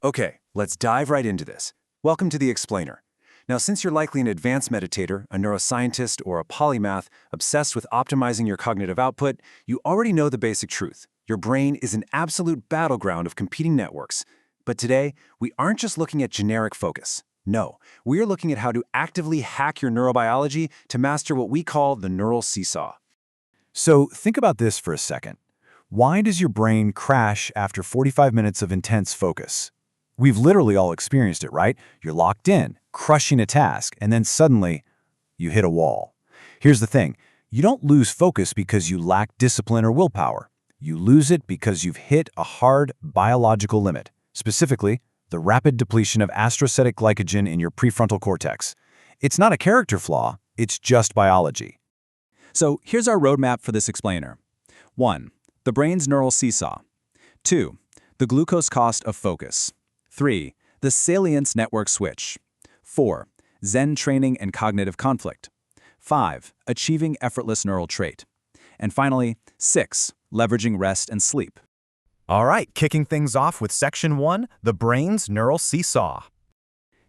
Okay, let's dive right into this. Welcome to the Explainer. Now, since you're likely an advanced meditator, a neuroscientist, or a polymath obsessed with optimizing your cognitive output, you already know the basic truth. Your brain is an absolute battleground of competing networks. But today, we aren't just looking at generic focus. No, we're looking at how to actively hack your neurobiology to master what we call the neural seesaw. So think about this for a second. Why does your brain crash after 45 minutes of intense focus? We've literally all experienced it, right? You're locked in, crushing a task, and then suddenly you hit a wall. Here's the thing. You don't lose focus because you lack discipline or willpower. You lose it because you've hit a hard biological limit, specifically the rapid depletion of astrocytic glycogen in your prefrontal cortex. It's not a character flaw, it's just biology. So here's our roadmap for this explainer. 1. The brain's neural seesaw. 2. The glucose cost of focus. 3. The Salience Network switch. 4. Zen training and cognitive conflict. 5. Achieving effortless neural trait. And finally, 6. Leveraging rest and sleep. All right, kicking things off with Section 1, the brain's neural seesaw.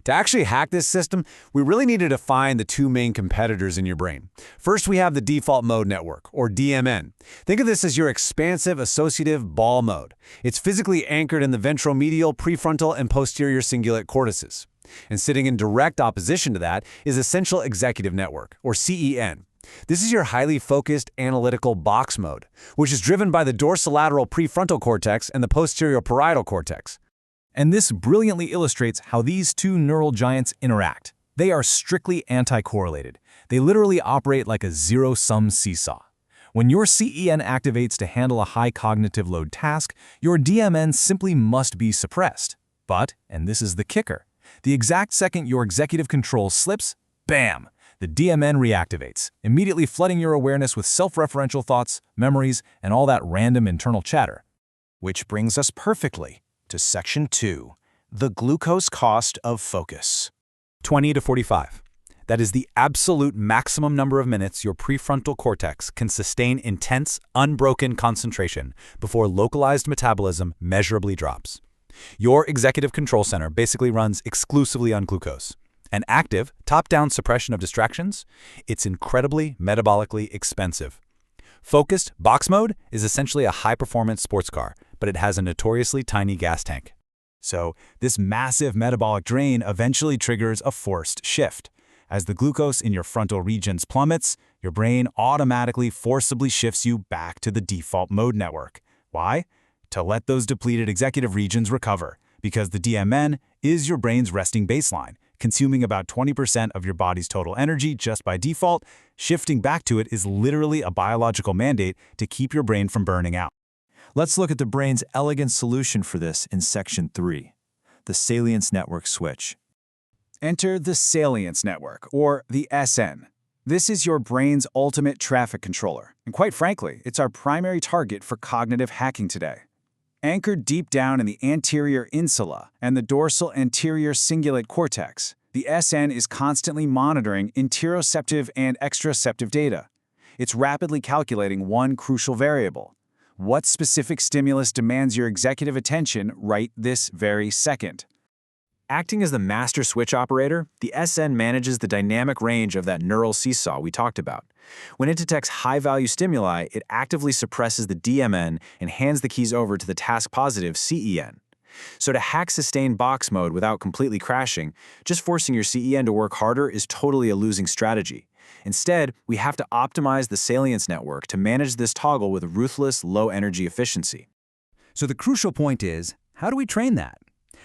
To actually hack this system, we really need to define the two main competitors in your brain. First, we have the default mode network, or DMN. Think of this as your expansive associative ball mode. It's physically anchored in the ventromedial, prefrontal, and posterior cingulate cortices. And sitting in direct opposition to that is essential executive network, or CEN. This is your highly focused analytical box mode, which is driven by the dorsolateral prefrontal cortex and the posterior parietal cortex. And this brilliantly illustrates how these two neural giants interact. They are strictly anti-correlated. They literally operate like a zero-sum seesaw. When your CEN activates to handle a high cognitive load task, your DMN simply must be suppressed. But, and this is the kicker, the exact second your executive control slips, bam! The DMN reactivates, immediately flooding your awareness with self-referential thoughts, memories, and all that random internal chatter. Which brings us perfectly to Section 2, the glucose cost of focus. 20 to 45. That is the absolute maximum number of minutes your prefrontal cortex can sustain intense, unbroken concentration before localized metabolism measurably drops. Your executive control center basically runs exclusively on glucose. An active, top-down suppression of distractions, it's incredibly metabolically expensive. Focused box mode is essentially a high-performance sports car, but it has a notoriously tiny gas tank. So, this massive metabolic drain eventually triggers a forced shift. As the glucose in your frontal regions plummets, your brain automatically forcibly shifts you back to the default mode network. Why? To let those depleted executive regions recover, because the DMN is your brain's resting baseline, consuming about 20% of your body's total energy just by default. Shifting back to it is literally a biological mandate to keep your brain from burning out. Let's look at the brain's elegant solution for this in Section 3, the Salience Network switch. Enter the Salience Network, or the SN. This is your brain's ultimate traffic controller, and quite frankly, it's our primary target for cognitive hacking today. Anchored deep down in the anterior insula and the dorsal anterior cingulate cortex, the SN is constantly monitoring interoceptive and exteroceptive data. It's rapidly calculating one crucial variable: what specific stimulus demands your executive attention right this very second. Acting as the master switch operator, the SN manages the dynamic range of that neural seesaw we talked about. When it detects high-value stimuli, it actively suppresses the DMN and hands the keys over to the task-positive CEN. So to hack sustained box mode without completely crashing, just forcing your CEN to work harder is totally a losing strategy. Instead, we have to optimize the Salience Network to manage this toggle with ruthless, low-energy efficiency. So the crucial point is, how do we train that?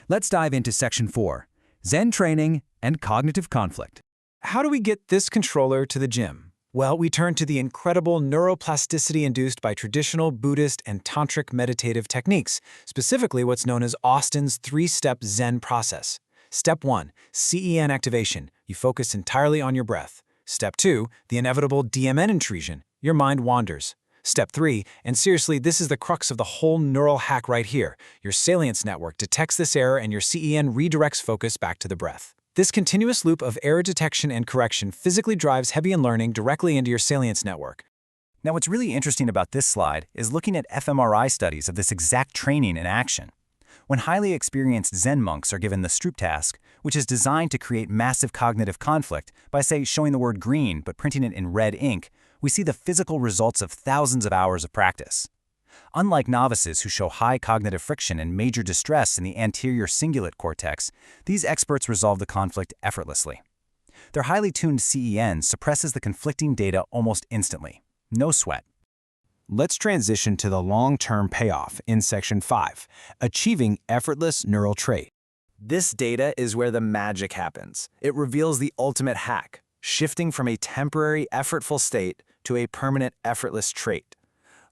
Let's dive into Section 4, Zen training and cognitive conflict. How do we get this controller to the gym? Well, we turn to the incredible neuroplasticity induced by traditional Buddhist and Tantric meditative techniques, specifically what's known as Austin's three-step Zen process. Step 1, CEN activation. You focus entirely on your breath. Step 2, the inevitable DMN intrusion. Your mind wanders. Step 3, and seriously, this is the crux of the whole neural hack right here. Your Salience Network detects this error and your CEN redirects focus back to the breath. This continuous loop of error detection and correction physically drives Hebbian learning directly into your Salience Network. Now, what's really interesting about this slide is looking at fMRI studies of this exact training in action. When highly experienced Zen monks are given the Stroop task, which is designed to create massive cognitive conflict by, say, showing the word green but printing it in red ink, we see the physical results of thousands of hours of practice. Unlike novices who show high cognitive friction and major distress in the anterior cingulate cortex, these experts resolve the conflict effortlessly. Their highly tuned CEN suppresses the conflicting data almost instantly. No sweat. Let's transition to the long-term payoff in Section 5, achieving effortless neural trait. This data is where the magic happens. It reveals the ultimate hack, shifting from a temporary effortful state to a permanent effortless trait.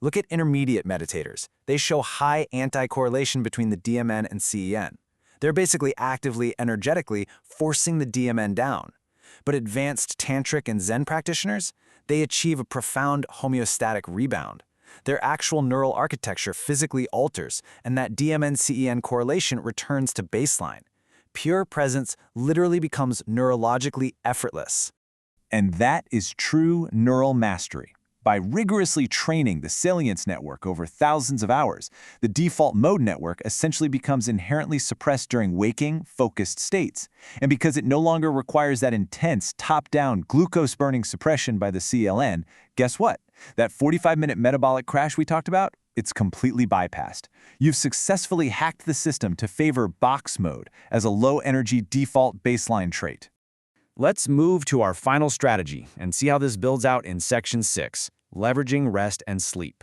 Look at intermediate meditators. They show high anti-correlation between the DMN and CEN. They're basically actively, energetically forcing the DMN down. But advanced tantric and Zen practitioners, they achieve a profound homeostatic rebound. Their actual neural architecture physically alters, and that DMN-CEN correlation returns to baseline. Pure presence literally becomes neurologically effortless. And that is true neural mastery. By rigorously training the Salience Network over thousands of hours, the default mode network essentially becomes inherently suppressed during waking, focused states. And because it no longer requires that intense, top-down, glucose-burning suppression by the CLN, guess what? That 45-minute metabolic crash we talked about? It's completely bypassed. You've successfully hacked the system to favor box mode as a low-energy default baseline trait. Let's move to our final strategy and see how this builds out in Section 6. Leveraging rest and sleep.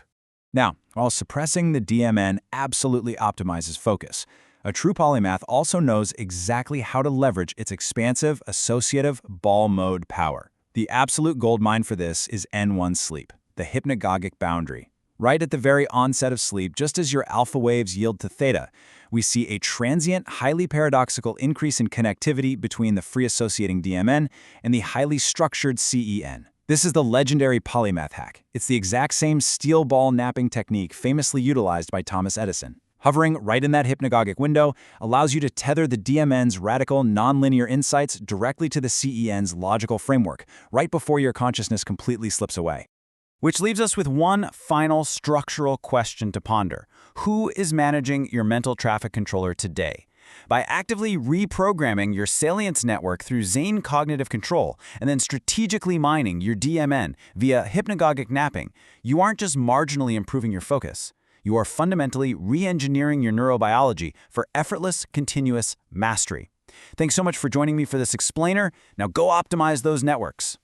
Now, while suppressing the DMN absolutely optimizes focus, a true polymath also knows exactly how to leverage its expansive, associative, ball mode power. The absolute goldmine for this is N1 sleep, the hypnagogic boundary. Right at the very onset of sleep, just as your alpha waves yield to theta, we see a transient, highly paradoxical increase in connectivity between the free associating DMN and the highly structured CEN. This is the legendary polymath hack. It's the exact same steel ball napping technique famously utilized by Thomas Edison. Hovering right in that hypnagogic window allows you to tether the DMN's radical nonlinear insights directly to the CEN's logical framework, right before your consciousness completely slips away. Which leaves us with one final structural question to ponder. Who is managing your mental traffic controller today? By actively reprogramming your Salience Network through Zen cognitive control and then strategically mining your DMN via hypnagogic napping, you aren't just marginally improving your focus. You are fundamentally re-engineering your neurobiology for effortless, continuous mastery. Thanks so much for joining me for this explainer. Now go optimize those networks.